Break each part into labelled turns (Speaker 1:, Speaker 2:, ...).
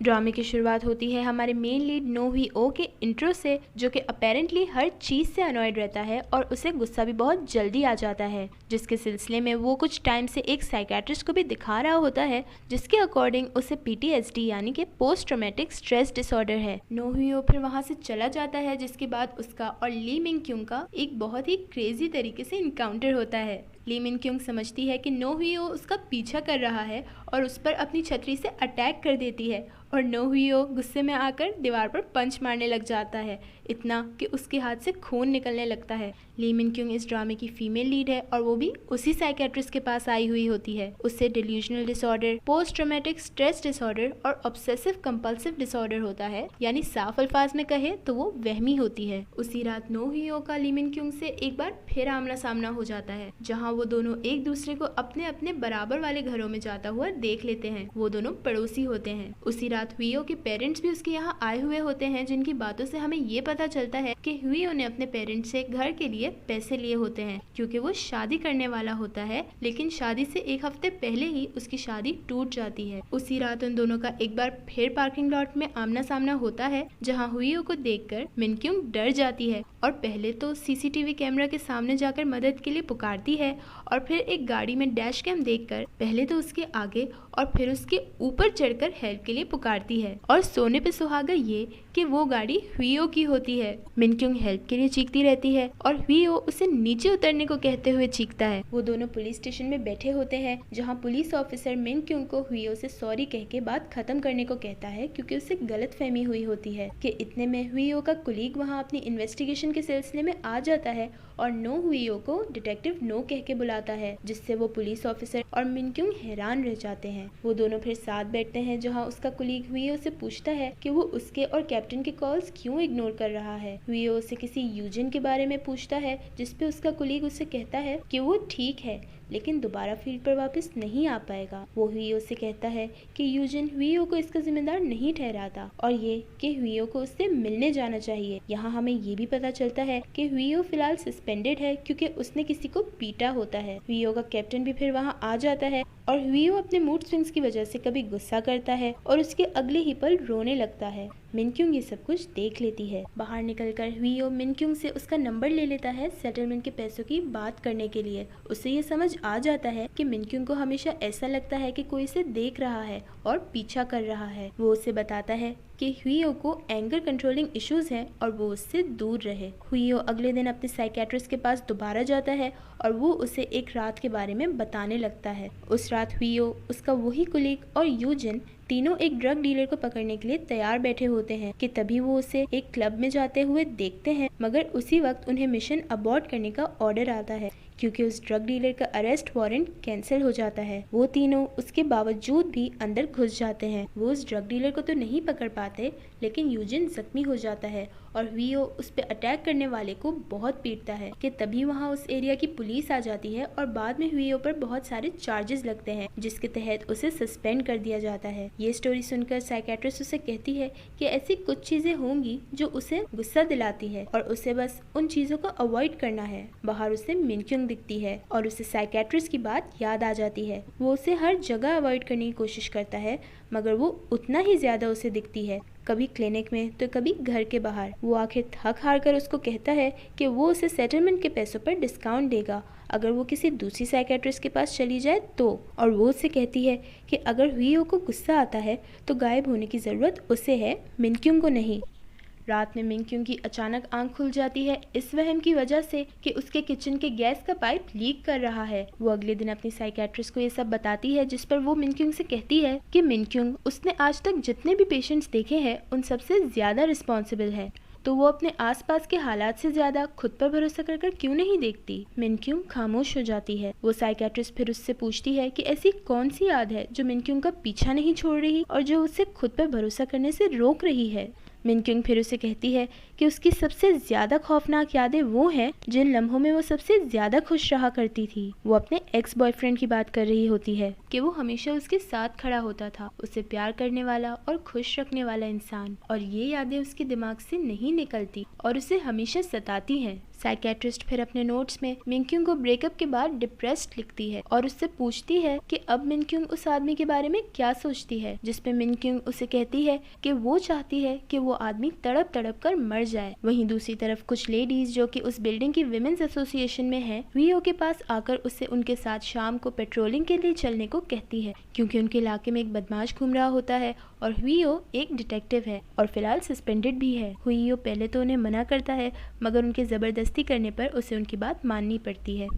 Speaker 1: ड्रामे की शुरुआत होती है हमारे मेन लीड नो हुई ओ के इंट्रो से, जो कि अपेरेंटली हर चीज से अनॉयड रहता है और उसे गुस्सा भी बहुत जल्दी आ जाता है, जिसके सिलसिले में वो कुछ टाइम से एक साइकेट्रिस्ट को भी दिखा रहा होता है, जिसके अकॉर्डिंग उसे PTSD यानी कि पोस्ट ट्रॉमेटिक स्ट्रेस डिसऑर्डर है। नो हुई ओ फिर वहां से चला जाता है, जिसके बाद उसका और ली मिंग क्यूंग का एक बहुत ही क्रेजी तरीके से इनकाउंटर होता है। ली मिन क्यूंग समझती है कि नो हुई ओ उसका पीछा कर रहा है और उस पर अपनी छतरी से अटैक कर देती है और नो हुई ओ गुस्से में आकर दीवार पर पंच मारने लग जाता है, इतना कि उसके हाथ से खून निकलने लगता है। ली मिन क्यूंग इस ड्रामे की फीमेल लीड है और वो भी उसी साइकेट्रिस्ट के पास आई हुई होती है। उससे delusional disorder, post traumatic stress disorder और ऑब्सेसिव कंपल्सिव डिसऑर्डर होता है, यानी साफ अल्फाज में कहे तो वो वहमी होती है। उसी रात नो हुई ओ का ली मिन क्यूंग से एक बार फिर आमना सामना हो जाता है, जहाँ वो दोनों एक दूसरे को अपने अपने बराबर वाले घरों में जाता हुआ देख लेते हैं। वो दोनों पड़ोसी होते हैं। उसी रात हुईओ के पेरेंट्स भी उसके यहाँ आए हुए होते हैं, जिनकी बातों से हमें ये पता चलता है कि हुईओ ने अपने पेरेंट्स से घर के लिए पैसे लिए होते हैं, क्योंकि वो शादी करने वाला होता है, लेकिन शादी से एक हफ्ते पहले ही उसकी शादी टूट जाती है। उसी रात उन दोनों का एक बार फिर पार्किंग लॉट में आमना सामना होता है, जहाँ हुईओ को देखकर मिन क्यूंग डर जाती है और पहले तो CCTV कैमरा के सामने जाकर मदद के लिए पुकारती है और फिर एक गाड़ी में डैश कैम देखकर पहले तो उसके आगे और फिर उसके ऊपर चढ़कर हेल्प के लिए पुकारती है। और सोने पे सुहागा ये कि वो गाड़ी हुईओ की होती है। मिन क्यूंग हेल्प के लिए चीखती रहती है और हुईओ उसे नीचे उतरने को कहते हुए चीखता है। वो दोनों पुलिस स्टेशन में बैठे होते हैं, जहाँ पुलिस ऑफिसर मिन क्यूंग को हुईओ से सॉरी कह के बात खत्म करने को कहता है, क्योंकि उसे गलतफहमी हुई होती है कि इतने में हुईओ का कुलीग वहाँ अपनी इन्वेस्टिगेशन के सिलसिले में आ जाता है और नो हुईओ को डिटेक्टिव नो कह के बुलाता है, जिससे वो पुलिस ऑफिसर और मिन क्यूंग हैरान रह जाते हैं। वो दोनों फिर साथ बैठते हैं, जहाँ उसका कुलीग हुईओ से पूछता है कि वो उसके और कैप्टन के कॉल्स क्यों इग्नोर कर रहा है। हुईओ उससे किसी यूजिन के बारे में पूछता है, जिसपे उसका कुलीग उससे कहता है कि वो ठीक है, लेकिन दोबारा फील्ड पर वापस नहीं आ पाएगा। वो हुईओ से कहता है कि यूजिन हुईओ को इसका जिम्मेदार नहीं ठहराता और ये कि हुईओ को उससे मिलने जाना चाहिए। यहाँ हमें ये भी पता चलता है कि हुईओ फिलहाल सस्पेंडेड है, क्योंकि उसने किसी को पीटा होता है। हुईओ का कैप्टन भी फिर वहाँ आ जाता है और हुईओ अपने मूड स्विंग्स की वजह से कभी गुस्सा करता है और उसके अगले ही पल रोने लगता है। मिन क्यूंग ये सब कुछ देख लेती है। बाहर निकलकर हुईओ मिन क्यूंग से उसका नंबर ले लेता है सेटलमेंट के पैसों की बात करने के लिए। उसे ये समझ आ जाता है कि मिन क्यूंग को हमेशा ऐसा लगता है कि कोई इसे देख रहा है और पीछा कर रहा है। वो उसे बताता है कि हुईओ को एंगर कंट्रोलिंग इश्यूज हैं और वो उससे दूर रहे। हुईओ अगले दिन अपने साइकेट्रिस्ट के पास दोबारा जाता है और वो उसे एक रात के बारे में बताने लगता है। उस रात हुईओ, उसका वही कुलीग और यूजिन तीनों एक ड्रग डीलर को पकड़ने के लिए तैयार बैठे होते हैं कि तभी वो उसे एक क्लब में जाते हुए देखते हैं, मगर उसी वक्त उन्हें मिशन अबॉर्ट करने का ऑर्डर आता है, क्योंकि उस ड्रग डीलर का अरेस्ट वारंट कैंसिल हो जाता है। वो तीनों उसके बावजूद भी अंदर घुस जाते हैं। वो उस ड्रग डीलर को तो नहीं पकड़ पाते, लेकिन यूजिन जख्मी हो जाता है और हुईओ उस पे अटैक करने वाले को बहुत पीटता है कि तभी वहाँ उस एरिया की पुलिस आ जाती है और बाद में हुईओ पर बहुत सारे चार्जेस लगते हैं, जिसके तहत उसे सस्पेंड कर दिया जाता है। ये स्टोरी सुनकर साइकेट्रिस्ट उसे कहती है कि ऐसी कुछ चीजें होंगी जो उसे गुस्सा दिलाती है और उसे बस उन चीजों को अवॉइड करना है। बाहर उसे मिन क्यूंग दिखती है और उसे साइकेट्रिस्ट की बात याद आ जाती है। वो उसे हर जगह अवॉइड करने की कोशिश करता है, मगर वो उतना ही ज्यादा उसे दिखती है, कभी क्लिनिक में तो कभी घर के बाहर। वो आखिर थक हार कर उसको कहता है कि वो उसे सेटलमेंट के पैसों पर डिस्काउंट देगा अगर वो किसी दूसरी साइकेट्रिस्ट के पास चली जाए तो। और वो उससे कहती है कि अगर हुईओ को गुस्सा आता है तो गायब होने की ज़रूरत उसे है, मिन क्यूंग को नहीं। रात में मिन क्यूंग की अचानक आंख खुल जाती है इस वहम की वजह से कि उसके किचन के गैस का पाइप लीक कर रहा है। वो अगले दिन अपनी साइकेट्रिस्ट को ये सब बताती है, जिस पर वो मिन क्यूंग से कहती है कि मिन क्यूंग उसने आज तक जितने भी पेशेंट्स देखे हैं उन सबसे ज्यादा रिस्पॉन्सिबल है, तो वो अपने आसपास के हालात से ज्यादा खुद पर भरोसा कर कर क्यों नहीं देखती। मिन क्यूंग खामोश हो जाती है। वो साइकेट्रिस्ट फिर उससे पूछती है कि ऐसी कौन सी याद है जो मिन क्यूंग का पीछा नहीं छोड़ रही और जो उसे खुद पर भरोसा करने से रोक रही है। मिन क्यूंग फिर उसे कहती है कि उसकी सबसे ज्यादा खौफनाक यादें वो हैं जिन लम्हों में वो सबसे ज्यादा खुश रहा करती थी। वो अपने एक्स बॉयफ्रेंड की बात कर रही होती है कि वो हमेशा उसके साथ खड़ा होता था, उसे प्यार करने वाला और खुश रखने वाला इंसान, और ये यादें उसके दिमाग से नहीं निकलती और उसे हमेशा सताती हैं। साइकेट्रिस्ट फिर अपने नोट्स में मिनक्यूंग को ब्रेकअप के बाद डिप्रेस्ड लिखती है और उससे पूछती है कि अब मिनक्यूंग उस आदमी के बारे में क्या सोचती है, जिसपे मिनक्यूंग उसे कहती है कि वो चाहती है कि वो आदमी तड़प तड़प कर मर जाए। वहीं दूसरी तरफ कुछ लेडीज जो कि उस बिल्डिंग की विमेन्स एसोसिएशन में है, वीओ के पास आकर उससे उनके साथ शाम को पेट्रोलिंग के लिए चलने को कहती है, क्योंकि उनके इलाके में एक बदमाश घूम रहा होता है और वीओ एक डिटेक्टिव है और फिलहाल सस्पेंडेड भी है। वीओ पहले तो उन्हें मना करता है, मगर उनके जबरदस्ती करने पर उसे उनकी बात माननी पड़ती है।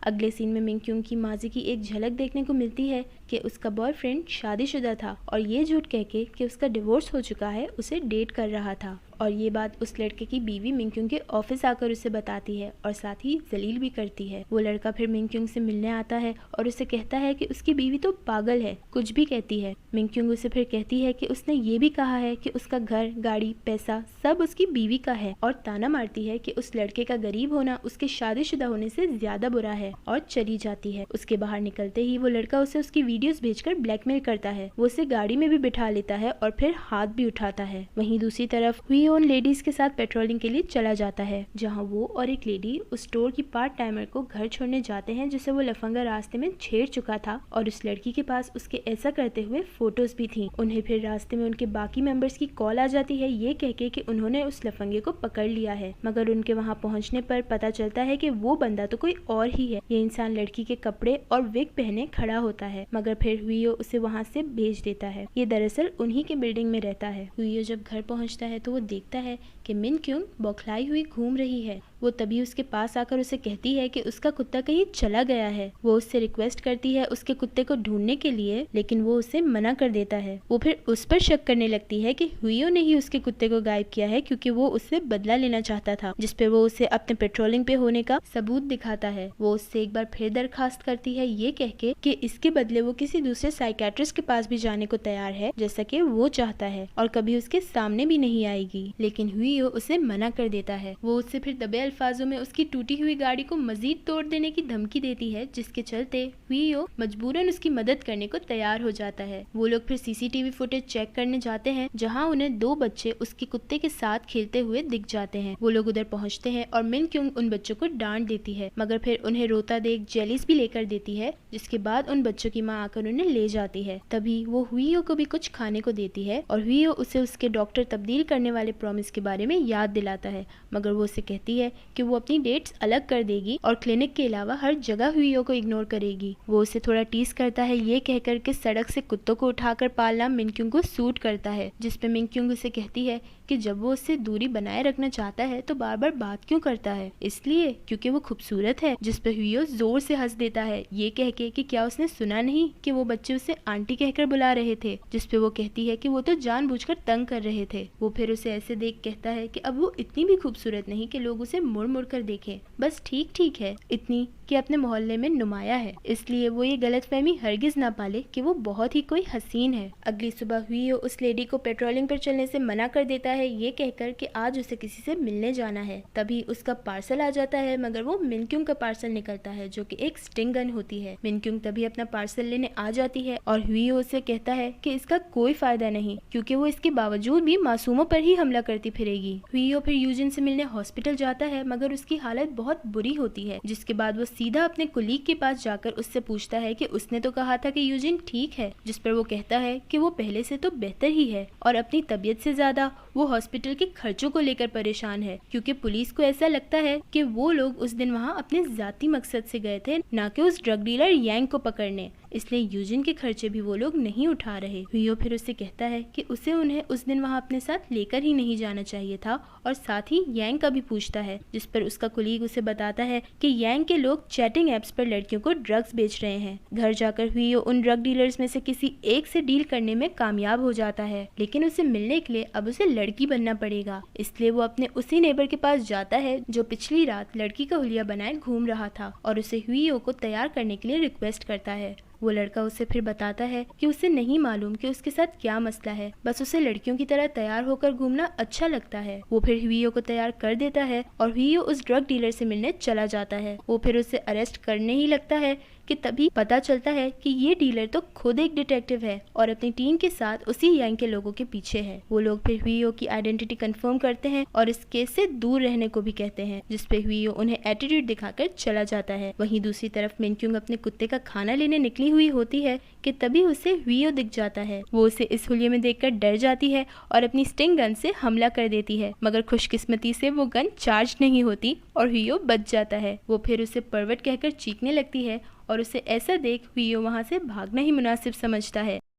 Speaker 1: अगले सीन में मिनक्यूंग की माजी की एक झलक देखने को मिलती है कि उसका बॉयफ्रेंड शादीशुदा था और ये झूठ कह के कि उसका डिवोर्स हो चुका है उसे डेट कर रहा था। और ये बात उस लड़के की बीवी मिनक्यूंग के ऑफिस आकर उसे बताती है और साथ ही जलील भी करती है। वो लड़का फिर मिनक्यूंग से मिलने आता है और उसे कहता है कि उसकी बीवी तो पागल है, कुछ भी कहती है। मिनक्यूंग उसे फिर कहती है कि उसने ये भी कहा है कि उसका घर, गाड़ी, पैसा सब उसकी बीवी का है और ताना मारती है कि उस लड़के का गरीब होना उसके शादीशुदा होने से ज्यादा बुरा है और चली जाती है। उसके बाहर निकलते ही वो लड़का उसे उसकी वीडियोस भेजकर ब्लैकमेल करता है। वो उसे गाड़ी में भी बिठा लेता है और फिर हाथ भी उठाता है। वहीं दूसरी तरफ उन लेडीज के साथ पेट्रोलिंग के लिए चला जाता है, जहां वो और एक लेडी उस स्टोर की पार्ट टाइमर को घर छोड़ने जाते हैं जिसे वो लफंगा रास्ते में छेड़ चुका था और उस लड़की के पास उसके ऐसा करते हुए फोटोज भी थी। उन्हें फिर रास्ते में उनके बाकी मेंबर्स की कॉल आ जाती है ये कह के कि उन्होंने उस लफंगे को पकड़ लिया है, मगर उनके वहां पहुंचने पर पता चलता है कि वो बंदा तो कोई और ही है। ये इंसान लड़की के कपड़े और विग पहने खड़ा होता है, मगर फिर हुईयो उसे वहाँ से भेज देता है। ये दरअसल उन्हीं के बिल्डिंग में रहता है। हुईयो जब घर पहुँचता है तो वो देखता है कि मिनक्यूंग बौखलाई हुई घूम रही है। वो तभी उसके पास आकर उसे कहती है कि उसका कुत्ता कहीं चला गया है। वो उससे रिक्वेस्ट करती है उसके कुत्ते को ढूंढने के लिए, लेकिन वो उसे मना कर देता है। वो फिर उस पर शक करने लगती है कि हुईयो ने ही उसके कुत्ते को गायब किया है, क्योंकि वो उससे बदला लेना चाहता था, जिसपे वो उसे अपने पेट्रोलिंग पे होने का सबूत दिखाता है। वो उससे एक बार फिर दरखास्त करती है ये कह के कि इसके बदले वो किसी दूसरे साइकेट्रिस्ट के पास भी जाने को तैयार है, जैसा कि वो चाहता है, और कभी उसके सामने भी नहीं आएगी। लेकिन हुईयो उसे मना कर देता है। वो उससे फिर दबे अल्फाजों में उसकी टूटी हुई गाड़ी को मजीद तोड़ देने की धमकी देती है, जिसके चलते हुईयो मजबूरन उसकी मदद करने को तैयार हो जाता है। वो लोग फिर सीसीटीवी फुटेज चेक करने जाते हैं, जहां उन्हें 2 बच्चे उसके कुत्ते के साथ खेलते हुए दिख जाते हैं। वो लोग उधर पहुंचते हैं और मिनक्यूंग उन बच्चों को डांट देती है, मगर फिर उन्हें रोता देख जेलीस भी लेकर देती है, जिसके बाद उन बच्चों की माँ आकर उन्हें ले जाती है। तभी वो हुईयो को भी कुछ खाने को देती है और हुईयो उसे उसके डॉक्टर तब्दील करने वाले प्रॉमिस के बारे में याद दिलाता है, मगर वो उसे कहती है कि वो अपनी डेट्स अलग कर देगी और क्लिनिक के अलावा हर जगह हुईयो को इग्नोर करेगी। वो उसे थोड़ा टीज करता है ये कहकर कि सड़क से कुत्तों को उठाकर पालना मिनक्यूंग को सूट करता है, जिसपे मिनक्यूंग उसे कहती है कि जब वो उससे दूरी बनाए रखना चाहता है तो बार बार बात क्यों करता है, इसलिए क्योंकि वो खूबसूरत है। जिसपे हुईयो जोर से हंस देता है ये कह के कि क्या उसने सुना नहीं कि वो बच्चे उसे आंटी कहकर बुला रहे थे, जिसपे वो कहती है कि वो तो जानबूझकर तंग कर रहे थे। वो फिर उसे ऐसे देख कहता है कि अब वो इतनी भी खूबसूरत नहीं कि लोग उसे मुड़ मुड़ कर देखें, बस ठीक ठीक है, इतनी कि अपने मोहल्ले में नुमाया है, इसलिए वो ये गलतफहमी हरगिज ना पाले कि वो बहुत ही कोई हसीन है। अगली सुबह हुईयो उस लेडी को पेट्रोलिंग पर चलने से मना कर देता है ये कहकर कि आज उसे किसी से मिलने जाना है। तभी उसका पार्सल आ जाता है, मगर वो मिनक्यूंग का पार्सल निकलता है जो कि एक स्टिंग गन होती है। मिनक्यूंग तभी अपना पार्सल लेने आ जाती है और हुईयो उसे कहता है कि इसका कोई फायदा नहीं, क्योंकि वो इसके बावजूद भी मासूमों पर ही हमला करती फिरेगी। हुईयो फिर यूजिन से मिलने हॉस्पिटल जाता है, मगर उसकी हालत बहुत बुरी होती है, जिसके बाद वो सीधा अपने कुलीग के पास जाकर उससे पूछता है कि उसने तो कहा था कि यूजिन ठीक है, जिस पर वो कहता है कि वो पहले से तो बेहतर ही है और अपनी तबीयत से ज्यादा वो हॉस्पिटल के खर्चों को लेकर परेशान है, क्योंकि पुलिस को ऐसा लगता है कि वो लोग उस दिन वहाँ अपने जाती मकसद से गए थे, ना कि उस ड्रग डीलर यांग को पकड़ने, इसलिए यूजिन के खर्चे भी वो लोग नहीं उठा रहे। हुईयो फिर उससे कहता है कि उसे उन्हें उस दिन वहाँ अपने साथ लेकर ही नहीं जाना चाहिए था और साथ ही यांग का भी पूछता है, जिस पर उसका कुलीग उसे बताता है कि यांग के लोग चैटिंग एप्स पर लड़कियों को ड्रग्स बेच रहे हैं। घर जाकर हुईयो उन ड्रग डीलर्स में से किसी एक से डील करने में कामयाब हो जाता है, लेकिन उसे मिलने के लिए अब उसे लड़की बनना पड़ेगा, इसलिए वो अपने उसी नेबर के पास जाता है जो पिछली रात लड़की का हुलिया बनाए घूम रहा था और उसे हुईयो को तैयार करने के लिए रिक्वेस्ट करता है। वो लड़का उसे फिर बताता है कि उसे नहीं मालूम कि उसके साथ क्या मसला है, बस उसे लड़कियों की तरह तैयार होकर घूमना अच्छा लगता है। वो फिर हुईयो को तैयार कर देता है और हुईयो उस ड्रग डीलर से मिलने चला जाता है। वो फिर उसे अरेस्ट करने ही लगता है कि तभी पता चलता है कि ये डीलर तो खुद एक डिटेक्टिव है और अपनी टीम के साथ उसी गैंग के लोगों के पीछे है। वो लोग फिर हुईयो की आइडेंटिटी कंफर्म करते हैं और इस केस से दूर रहने को भी कहते हैं, जिसपे हुईयो उन्हें एटीट्यूड दिखाकर चला जाता है। वहीं दूसरी तरफ मिनक्यूंग अपने कुत्ते का खाना लेने निकली हुई होती है कि तभी उसे हुईयो दिख जाता है। वो उसे इस हुलिये में देखकर डर जाती है और अपनी स्टिंग गन से हमला कर देती है, मगर खुशकिस्मती से वो गन चार्ज नहीं होती और हुईयो बच जाता है। वो फिर उसे परवट कहकर चीखने लगती है और उसे ऐसा देख हुईयो वहाँ से भागना ही मुनासिब समझता है।